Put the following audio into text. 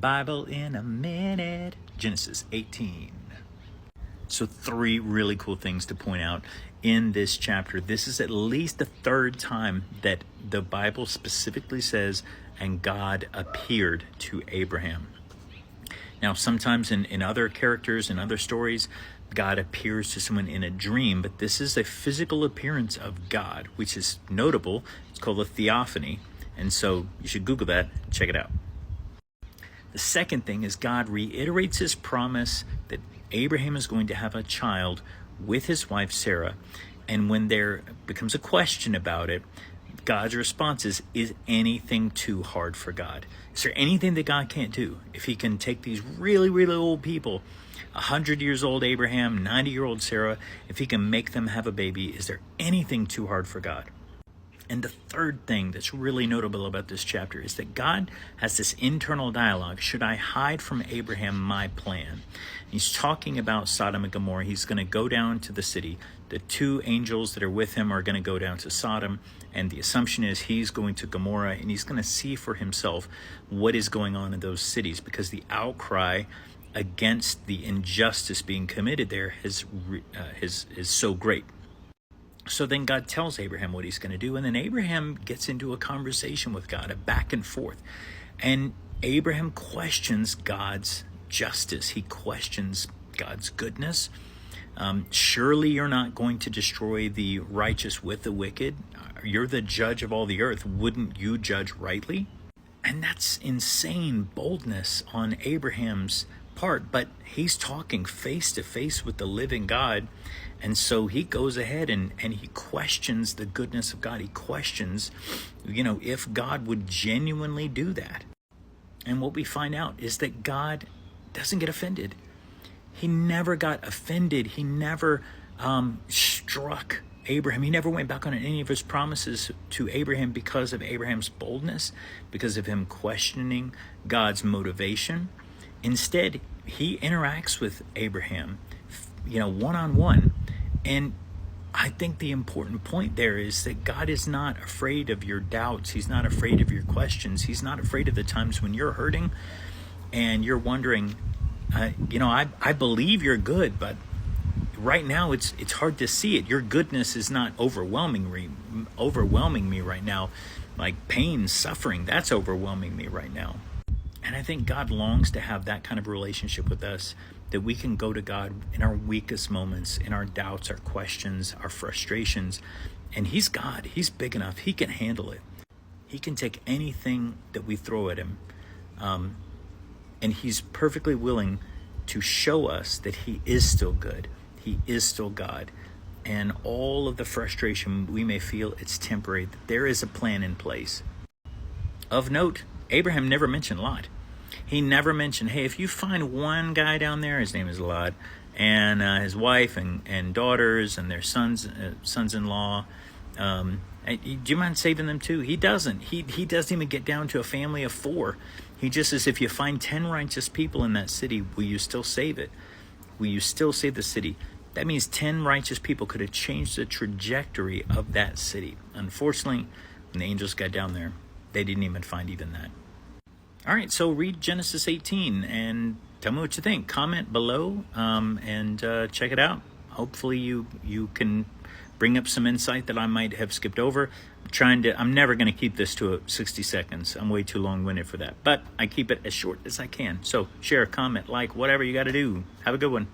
Bible in a minute. Genesis 18. So 3 really cool things to point out in this chapter. This is at least the 3rd time that the Bible specifically says, and God appeared to Abraham. Now, sometimes in other characters, in other stories, God appears to someone in a dream, but this is a physical appearance of God, which is notable. It's called a theophany. And so you should Google that, check it out. The second thing is God reiterates his promise that Abraham is going to have a child with his wife Sarah. And when there becomes a question about it, God's response is anything too hard for God? Is there anything that God can't do? If he can take these really, really old people, 100 years old Abraham, 90-year-old Sarah, if he can make them have a baby, is there anything too hard for God? And the third thing that's really notable about this chapter is that God has this internal dialogue. Should I hide from Abraham my plan? He's talking about Sodom and Gomorrah. He's going to go down to the city. The 2 angels that are with him are going to go down to Sodom. And the assumption is he's going to Gomorrah, and he's going to see for himself what is going on in those cities, because the outcry against the injustice being committed there is so great. So then God tells Abraham what he's going to do, and then Abraham gets into a conversation with God, a back and forth. And Abraham questions God's justice. He questions God's goodness. Surely you're not going to destroy the righteous with the wicked. You're the judge of all the earth. Wouldn't you judge rightly? And that's insane boldness on Abraham's part, but he's talking face to face with the living God. And so he goes ahead and he questions the goodness of God. He questions, if God would genuinely do that. And what we find out is that God doesn't get offended. He never got offended. He never struck Abraham. He never went back on any of his promises to Abraham because of Abraham's boldness, because of him questioning God's motivation. Instead, he interacts with Abraham, one-on-one. And I think the important point there is that God is not afraid of your doubts. He's not afraid of your questions. He's not afraid of the times when you're hurting and you're wondering, I believe you're good, but right now it's hard to see it. Your goodness is not overwhelming me right now. Like pain, suffering, that's overwhelming me right now. And I think God longs to have that kind of relationship with us, that we can go to God in our weakest moments, in our doubts, our questions, our frustrations. And he's God. He's big enough. He can handle it. He can take anything that we throw at him. And he's perfectly willing to show us that he is still good. He is still God. And all of the frustration we may feel, it's temporary. That there is a plan in place. Of note, Abraham never mentioned Lot. He never mentioned, hey, if you find one guy down there, his name is Lot, and his wife and daughters and their sons-in-law, do you mind saving them too? He doesn't. He doesn't even get down to a family of 4. He just says, if you find 10 righteous people in that city, will you still save it? Will you still save the city? That means 10 righteous people could have changed the trajectory of that city. Unfortunately, when the angels got down there, they didn't even find even that. All right, so read Genesis 18 and tell me what you think. Comment below and check it out. Hopefully you can bring up some insight that I might have skipped over. I'm never going to keep this to 60 seconds. I'm way too long-winded for that. But I keep it as short as I can. So share, comment, like, whatever you got to do. Have a good one.